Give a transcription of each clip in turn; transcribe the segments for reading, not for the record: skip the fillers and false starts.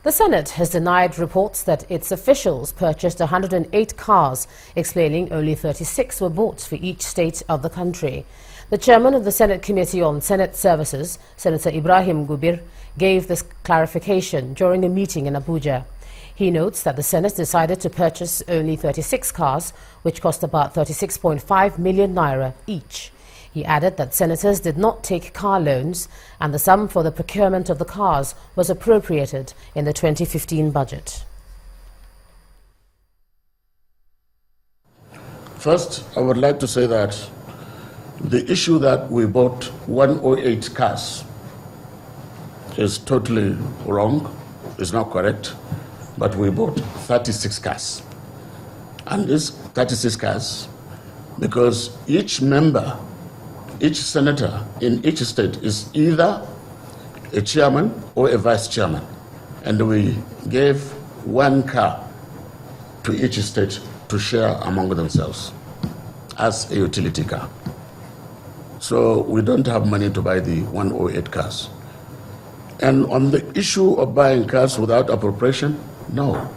The Senate has denied reports that its officials purchased 108 cars, explaining only 36 were bought for each state of the country. The chairman of the Senate Committee on Senate Services, Senator Ibrahim Gubir, gave this clarification during a meeting in Abuja. He notes that the Senate decided to purchase only 36 cars, which cost about 36.5 million naira each. He added that senators did not take car loans and the sum for the procurement of the cars was appropriated in the 2015 budget. First, I would like to say that the issue that we bought 108 cars is totally wrong, is not correct, but we bought 36 cars. And these 36 cars, because each member, each senator in each state is either a chairman or a vice chairman. And we gave one car to each state to share among themselves as a utility car. So we don't have money to buy the 108 cars. And on the issue of buying cars without appropriation, no.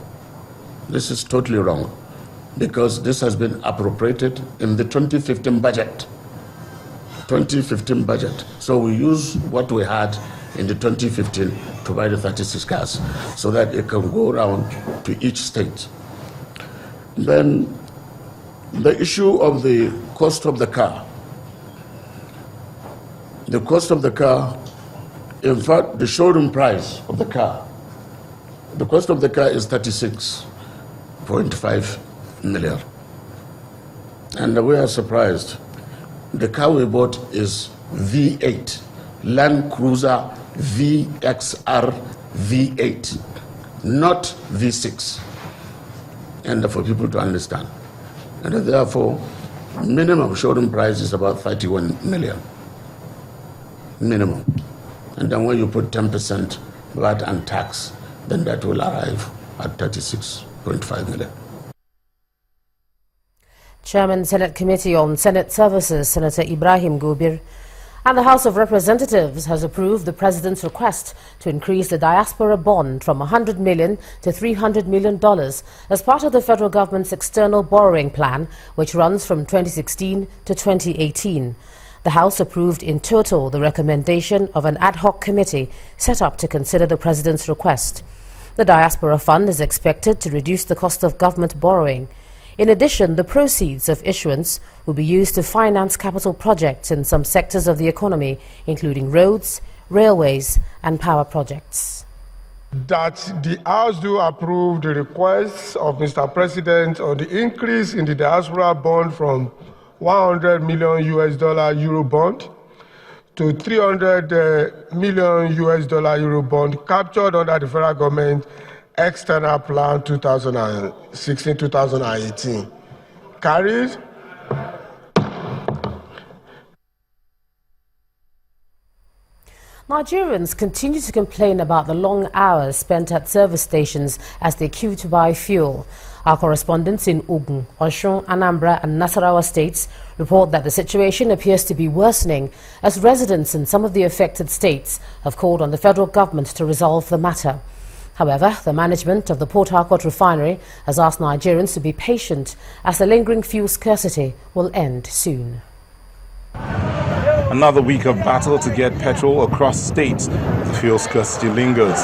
This is totally wrong, because this has been appropriated in the 2015 budget. 2015 budget. So we use what we had in the 2015 to buy the 36 cars so that it can go around to each state. Then the issue of the cost of the car. The cost of the car, in fact, the showroom price of the car, the cost of the car is 36.5 million. And we are surprised. The car we bought is V8, Land Cruiser VXR V8, not V6. And for people to understand. And therefore, minimum showroom price is about 31 million. Minimum. And then when you put 10% VAT and tax, then that will arrive at 36.5 million. Chairman, Senate Committee on Senate Services, Senator Ibrahim Gubir, and the House of Representatives has approved the President's request to increase the Diaspora bond from $100 million to $300 million as part of the federal government's external borrowing plan, which runs from 2016 to 2018. The House approved in total the recommendation of an ad hoc committee set up to consider the President's request. The Diaspora Fund is expected to reduce the cost of government borrowing. In addition, the proceeds of issuance will be used to finance capital projects in some sectors of the economy, including roads, railways, and power projects. That the House do approve the request of Mr. President on the increase in the diaspora bond from $100 million Euro bond to $300 million Euro bond captured under the federal government External Plan 2016-2018. Carried. Nigerians continue to complain about the long hours spent at service stations as they queue to buy fuel. Our correspondents in Ogun, Osun, Anambra and Nasarawa states report that the situation appears to be worsening as residents in some of the affected states have called on the federal government to resolve the matter. However, the management of the Port Harcourt refinery has asked Nigerians to be patient as the lingering fuel scarcity will end soon. Another week of battle to get petrol across states. The fuel scarcity lingers.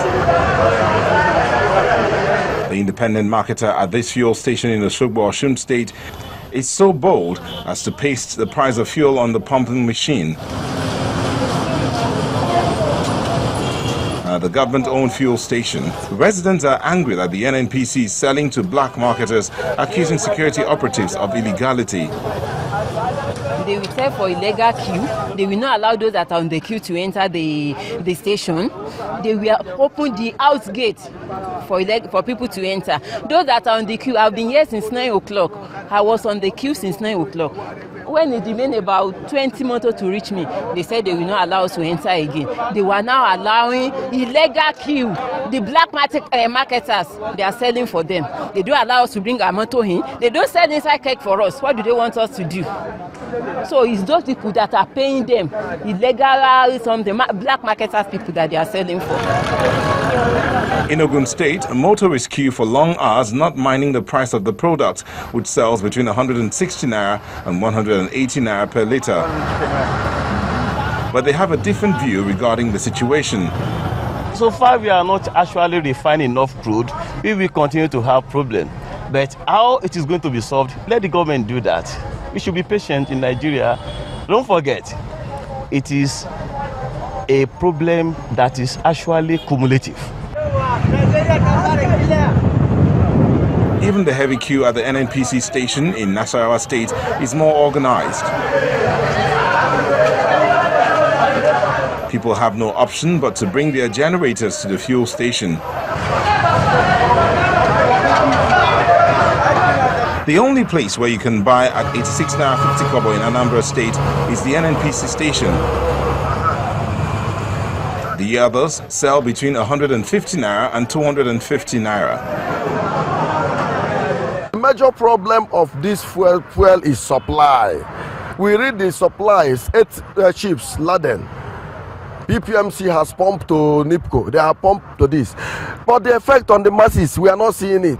The independent marketer at this fuel station in the Osogbo, Osun State is so bold as to paste the price of fuel on the pumping machine. The government-owned fuel station. Residents are angry that the NNPC is selling to black marketers, accusing security operatives of illegality. They will sell for illegal queue. They will not allow those that are on the queue to enter the station. They will open the out gate for people to enter. Those that are on the queue, I've been here since 9 o'clock. I was on the queue since 9 o'clock. When it remained about 20 minutes to reach me, they said they will not allow us to enter again. They were now allowing illegal queue. The black marketers, they are selling for them. They don't allow us to bring our motor in. They don't sell inside cake for us. What do they want us to do? So it's those people that are paying them, illegal, black marketers people that they are selling for. In Ogun State, motorists queue for long hours, not minding the price of the product, which sells between 160 naira and 180 naira per litre. But they have a different view regarding the situation. So far, we are not actually refining enough crude. We will continue to have problems. But how it is going to be solved, let the government do that. We should be patient in Nigeria. Don't forget, it is a problem that is actually cumulative. Even the heavy queue at the NNPC station in Nasarawa State is more organized. People have no option but to bring their generators to the fuel station. The only place where you can buy at 86 naira 50 kobo in Anambra State is the NNPC station. The others sell between 150 naira and 250 naira. The major problem of this fuel is supply. We read the supply is 8 ships laden. BPMC has pumped to NIPCO, they have pumped to this. But the effect on the masses, we are not seeing it.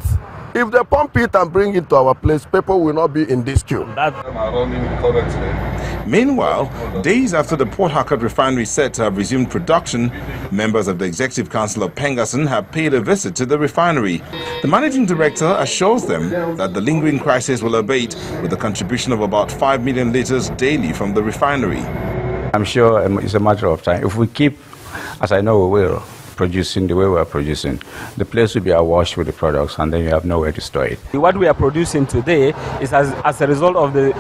If they pump it and bring it to our place, people will not be in this queue. Meanwhile, days after the Port Harcourt refinery said to have resumed production, members of the Executive Council of Pengassan have paid a visit to the refinery. The managing director assures them that the lingering crisis will abate with a contribution of about 5 million litres daily from the refinery. I'm sure it's a matter of time. If we keep, as I know we will, producing the way we are producing, the place will be awash with the products and then you have nowhere to store it. What we are producing today is as a result of the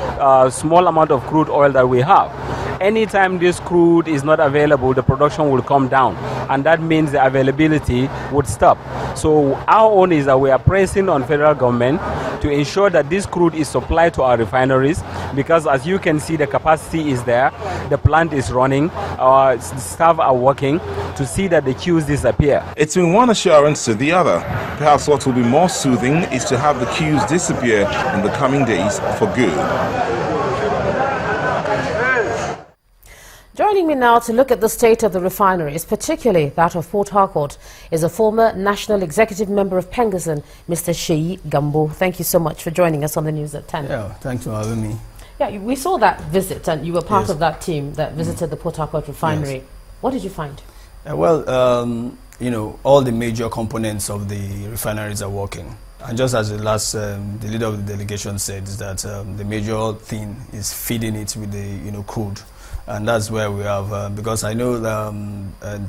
small amount of crude oil that we have. Anytime this crude is not available, the production will come down, and that means the availability would stop. So our own is that we are pressing on federal government to ensure that this crude is supplied to our refineries, because as you can see, the capacity is there, the plant is running, our staff are working to see that the queues disappear. It's been one assurance to the other. Perhaps what will be more soothing is to have the queues disappear in the coming days for good. Joining me now to look at the state of the refineries, particularly that of Port Harcourt, is a former National Executive Member of Pengassan, Mr. Sheyi Gambo. Thank you so much for joining us on the news at 10. Yeah, thanks for having me. Yeah, we saw that visit, and you were part Yes. of that team that visited the Port Harcourt refinery. Yes. What did you find? You know, all the major components of the refineries are working. And just as the leader of the delegation said, is that the major thing is feeding it with the, crude. And that's where we have, because I know that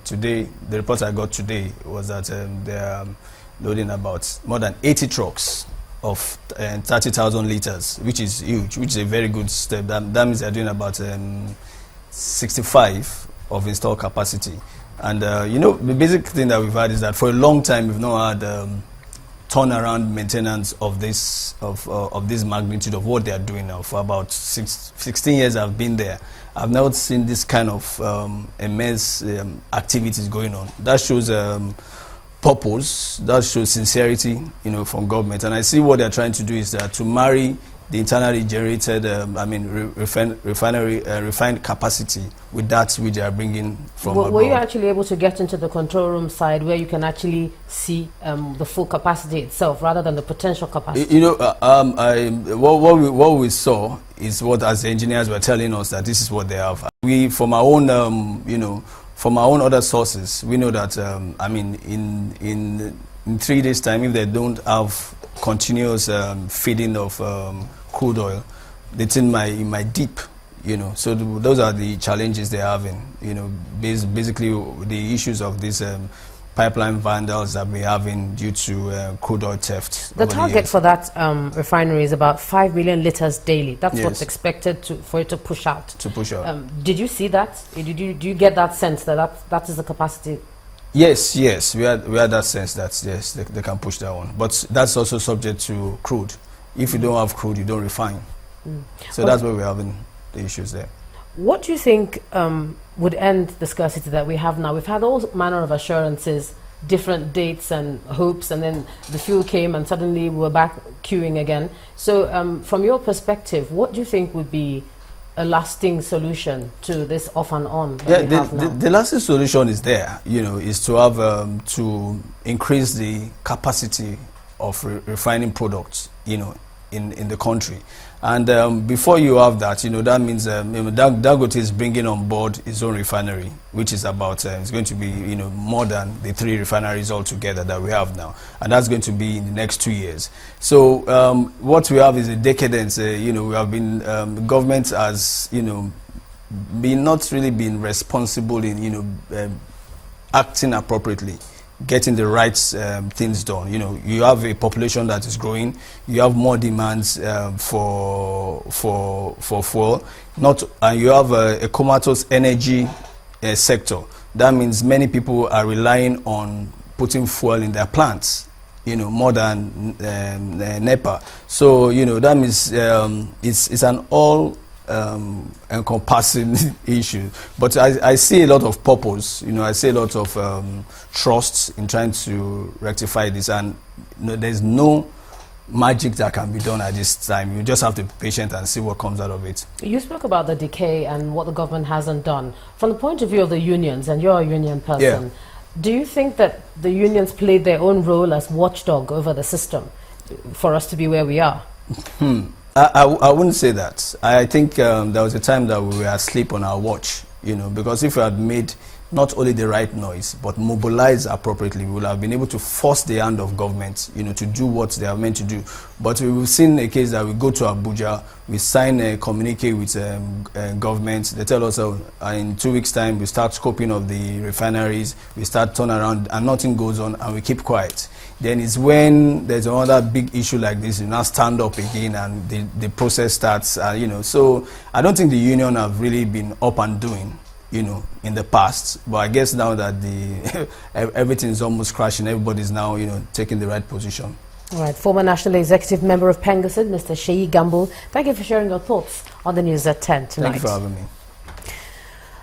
today, the report I got today was that they are loading about more than 80 trucks of 30,000 liters, which is huge, which is a very good step. That means they're doing about 65 of installed capacity. And, the basic thing that we've had is that for a long time, we've not had turnaround maintenance of this magnitude of what they are doing now. For about 16 years I've been there, I've not seen this kind of immense activities going on. That shows purpose, that shows sincerity, from government. And I see what they're trying to do is that to marry the internally generated, refined capacity with that which they are bringing from abroad. Were you actually able to get into the control room side where you can actually see the full capacity itself rather than the potential capacity? What we saw is what, as the engineers were telling us, that this is what they have. We, from our own, from our own other sources, we know that, in 3 days' time, if they don't have continuous feeding of crude oil, the thing might dip, So those are the challenges they're having, basically the issues of these pipeline vandals that we're having due to crude oil theft. The target for that refinery is about 5 million litres daily. That's Yes. what's expected for it to push out. Did you see that? Do you get that sense that is the capacity? Yes, we had that sense that yes, they can push that one, but that's also subject to crude. If you don't have crude, you don't refine. So that's where we're having the issues there. What do you think would end the scarcity that we have now? We've had all manner of assurances, different dates and hopes, and then the fuel came and suddenly we're back queuing again. So from your perspective, what do you think would be a lasting solution to this off and on that Yeah, we have now? the lasting solution is there, is to have to increase the capacity of refining products, in the country. And before you have that, that means Dangote is bringing on board his own refinery, which is about, it's going to be, more than the 3 refineries altogether that we have now. And that's going to be in the next 2 years. So what we have is a decadence. We have been, the government has, not really been responsible in, acting appropriately, getting the right things done. You have a population that is growing. You have more demands for fuel. And you have a comatose energy sector. That means many people are relying on putting fuel in their plants, more than NEPA. So that means it's an all encompassing issue, but I see a lot of purpose. I see a lot of trust in trying to rectify this, and there's no magic that can be done at this time. You just have to be patient and see what comes out of it. You spoke about the decay and what the government hasn't done. From the point of view of the unions, and you're a union person, do you think that the unions played their own role as watchdog over the system for us to be where we are? I wouldn't say that. I think there was a time that we were asleep on our watch, because if we had made not only the right noise, but mobilize appropriately, we would have been able to force the hand of government, to do what they are meant to do. But we've seen a case that we go to Abuja, we sign a communique with government. They tell us in 2 weeks' time we start scoping of the refineries, we start turn around, and nothing goes on, and we keep quiet. Then it's when there's another big issue like this, you now stand up again, and the process starts. So I don't think the union have really been up and doing, in the past. But I guess now that everything is almost crashing, everybody's now, taking the right position. All right, former National Executive Member of Pengasin, Mr. Sheyi Gamble, thank you for sharing your thoughts on the News at 10 tonight. Thank you for having me.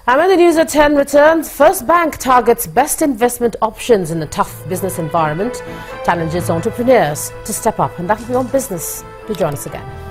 And when the News at 10 returns, First Bank targets best investment options in a tough business environment, challenges entrepreneurs to step up, and that will be on Business. Do join us again.